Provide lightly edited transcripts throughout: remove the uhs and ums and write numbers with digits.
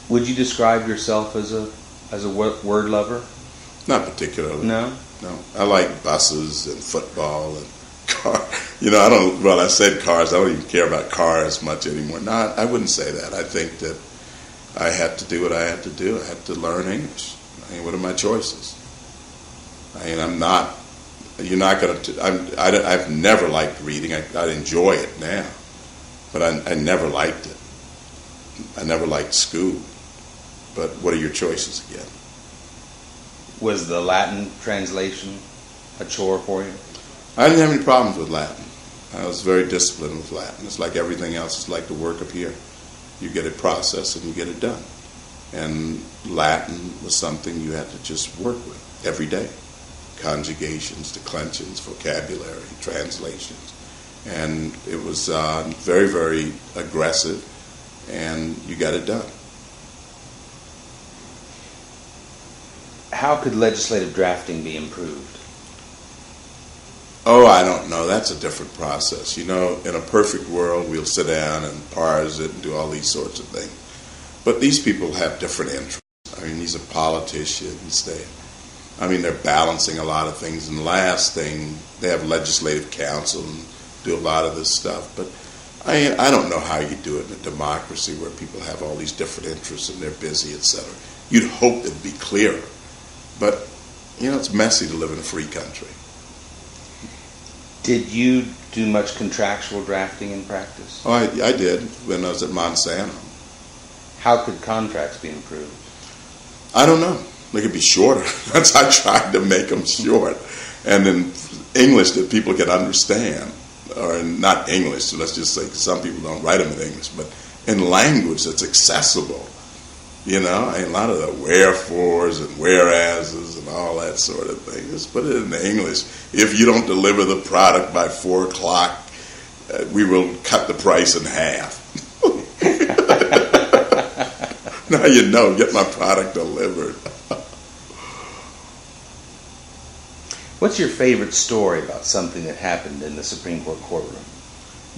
Would you describe yourself as a word lover? Not particularly. No? No. I like buses and football and car. I don't, well, I said cars. I don't even care about cars much anymore. No, I wouldn't say that. I think that I had to do what I had to do. I had to learn English. What are my choices? You're not going to, I've never liked reading. I enjoy it now. But I never liked it. I never liked school. But what are your choices again? Was the Latin translation a chore for you? I didn't have any problems with Latin. I was very disciplined with Latin. It's like everything else. It's like the work up here. You get it processed and you get it done. And Latin was something you had to just work with every day. Conjugations, declensions, vocabulary, translations. And it was very, very aggressive, and you got it done. How could legislative drafting be improved? Oh, I don't know. That's a different process. In a perfect world, we'll sit down and parse it and do all these sorts of things. But these people have different interests. These are politicians. They're balancing a lot of things. And the last thing, they have legislative council and do a lot of this stuff. But I don't know how you do it in a democracy where people have all these different interests and they're busy, etc. You'd hope it'd be clearer. But, it's messy to live in a free country. Did you do much contractual drafting in practice? Oh, I did when I was at Monsanto. How could contracts be improved? I don't know. They could be shorter. I tried to make them short. And in English that people can understand. Or not English, so let's just say some people don't write them in English, but in language that's accessible. A lot of the wherefores and whereases and all that sort of thing. Just put it in English. If you don't deliver the product by 4 o'clock, we will cut the price in half. Now get my product delivered. What's your favorite story about something that happened in the Supreme Court courtroom?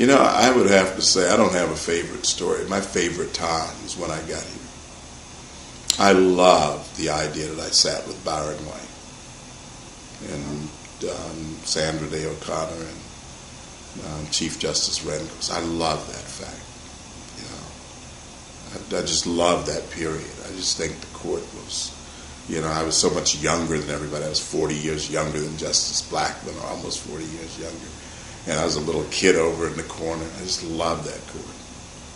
I would have to say I don't have a favorite story. My favorite time is when I got here. I loved the idea that I sat with Byron White and Sandra Day O'Connor and Chief Justice Rehnquist. I love that fact. I just love that period. I just think the court was, I was so much younger than everybody. I was 40 years younger than Justice Blackmun, or almost 40 years younger. And I was a little kid over in the corner. I just loved that court.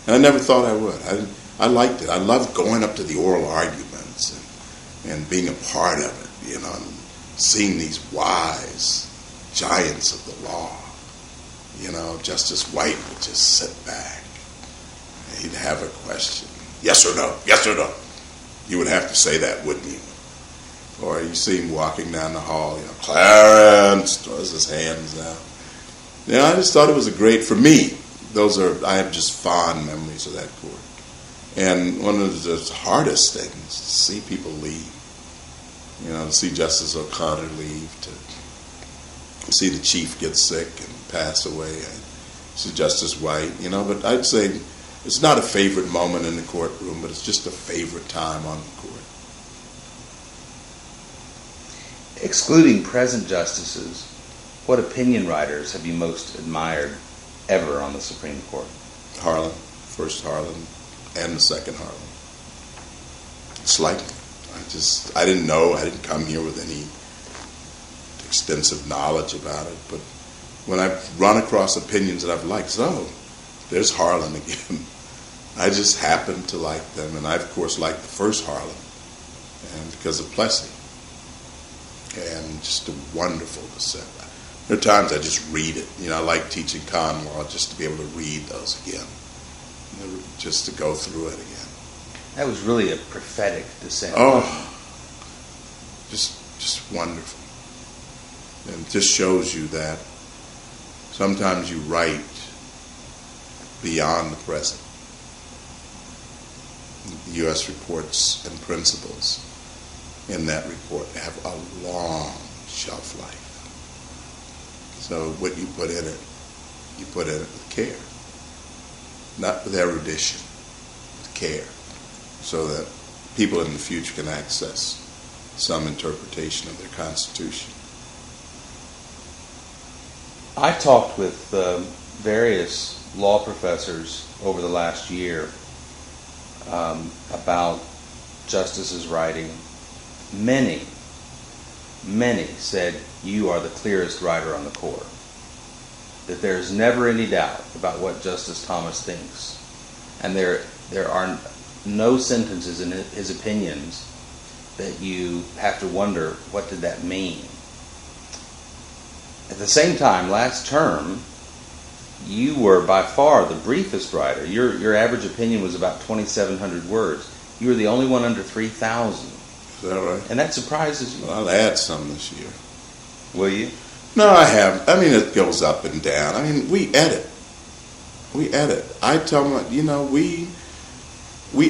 And I never thought I would. I liked it. I loved going up to the oral arguments and being a part of it, and seeing these wise giants of the law. Justice White would just sit back. And he'd have a question. Yes or no? Yes or no? You would have to say that, wouldn't you? Or you see him walking down the hall, Clarence, throws his hands out. I just thought it was for me, I have just fond memories of that court. And one of the hardest things to see people leave, to see Justice O'Connor leave, to see the chief get sick and pass away, see Justice White, but I'd say it's not a favorite moment in the courtroom, but it's just a favorite time on the court. Excluding present justices, what opinion writers have you most admired ever on the Supreme Court? Harlan, first Harlan, and the second Harlan. Slightly. I didn't know. I didn't come here with any extensive knowledge about it, but when I've run across opinions that I've liked, there's Harlan again. I just happen to like them, and I, of course, like the first Harlan, and because of Plessy. And just a wonderful dissent. There are times I just read it. I like teaching con law just to be able to read those again, just to go through it again. That was really a prophetic dissent. Oh, just wonderful. And it just shows you that sometimes you write beyond the present. The U.S. reports and principles in that report have a long shelf life. So what you put in it with care. Not with erudition, with care. so that people in the future can access some interpretation of their Constitution. I talked with various law professors over the last year about Justice's writing. Many said you are the clearest writer on the court, that there's never any doubt about what Justice Thomas thinks, and there are no sentences in his opinions that you have to wonder, what did that mean? At the same time, last term, you were by far the briefest writer. Your average opinion was about 2,700 words. You were the only one under 3,000. Is that right? And that surprises you. Well, I'll add some this year. Will you? No, I haven't. I mean, it goes up and down. I mean, we edit. I tell them, we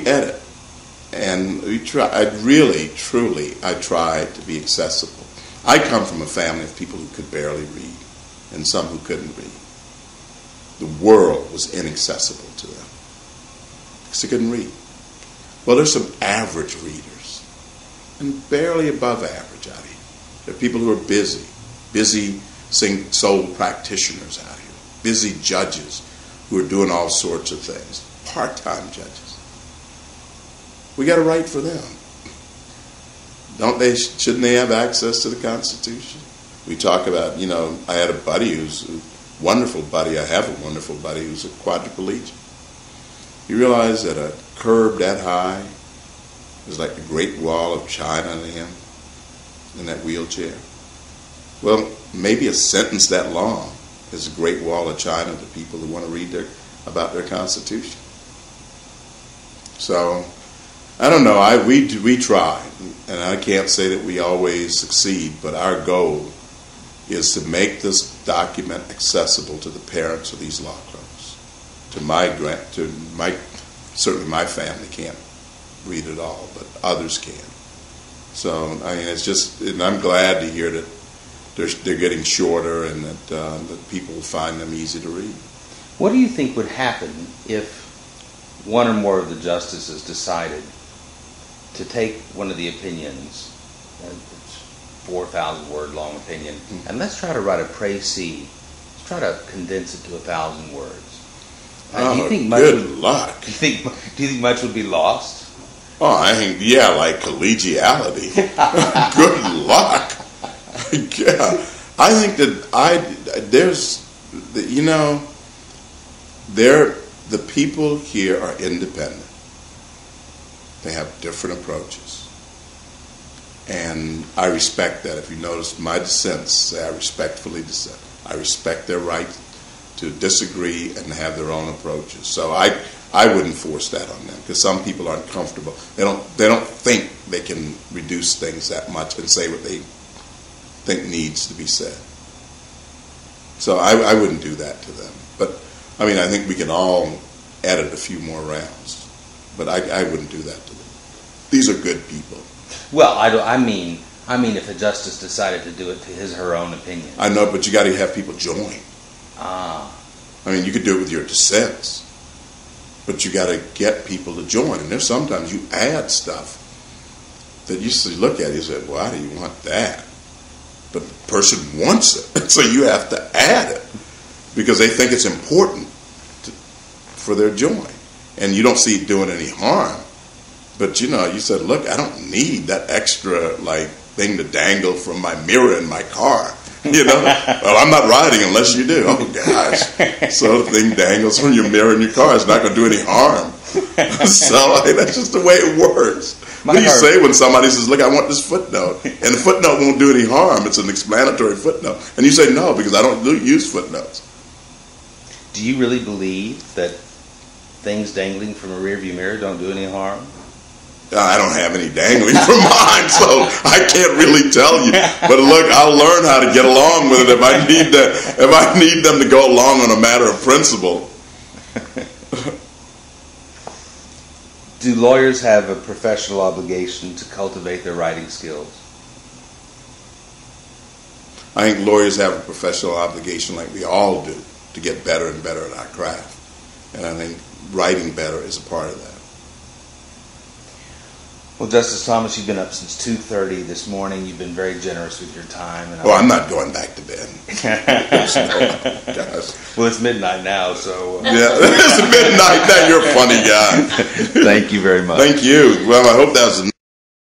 edit. And we try. I try to be accessible. I come from a family of people who could barely read, and some who couldn't read. The world was inaccessible to them because they couldn't read. Well, there's some average readers, and barely above average out here. There are people who are busy sole practitioners out here, busy judges who are doing all sorts of things, part-time judges. We got to write for them. Shouldn't they have access to the Constitution? We talk about, I had a buddy I have a wonderful buddy who's a quadriplegic. You realize that a curb that high is like the Great Wall of China to him in that wheelchair? Well, maybe a sentence that long is the Great Wall of China to people who want to read about their Constitution. So, I don't know. We try, and I can't say that we always succeed, but our goal is to make this document accessible to the parents of these law clerks. Certainly my family can't read it all, but others can. So, I mean, and I'm glad to hear that they're getting shorter and that people find them easy to read. What do you think would happen if one or more of the justices decided to take one of the opinions, it's 4,000 word long opinion, and let's try to write a précis. Let's try to condense it to 1,000 words. Do you think luck. Do you think much would be lost? Oh, I think like collegiality. Good luck. Yeah, I think that the people here are independent. They have different approaches. And I respect that. If you notice my dissents, say I respectfully dissent. I respect their right to disagree and have their own approaches. So I wouldn't force that on them because some people aren't comfortable. They don't think they can reduce things that much and say what they think needs to be said. So I wouldn't do that to them. But I mean, I think we can all edit a few more rounds. But I wouldn't do that to them. These are good people. Well, I mean, if a justice decided to do it to his or her own opinion. I know, but you got to have people join. I mean, you could do it with your dissents, but you got to get people to join. And there's sometimes you add stuff that you look at it and say, "Why do you want that?" But the person wants it, so you have to add it because they think it's important for their join. And you don't see it doing any harm. But, you said, look, I don't need that extra, thing to dangle from my mirror in my car. Well, I'm not riding unless you do. Oh, gosh. So the thing dangles from your mirror in your car. It's not going to do any harm. So that's just the way it works. What do you say when somebody says, look, I want this footnote? And the footnote won't do any harm. It's an explanatory footnote. And you say, no, because I don't use footnotes. Do you really believe that things dangling from a rearview mirror don't do any harm? I don't have any dangling from mine, so I can't really tell you. But look, I'll learn how to get along with it if I need them to go along on a matter of principle. Do lawyers have a professional obligation to cultivate their writing skills? I think lawyers have a professional obligation, like we all do, to get better and better at our craft. And I think writing better is a part of that. Well, Justice Thomas, you've been up since 2:30 this morning. You've been very generous with your time. And I'm not going back to bed. Well, it's midnight now, so... Yeah, it's midnight now. You're a funny guy. Thank you very much. Thank you. Well, I hope that was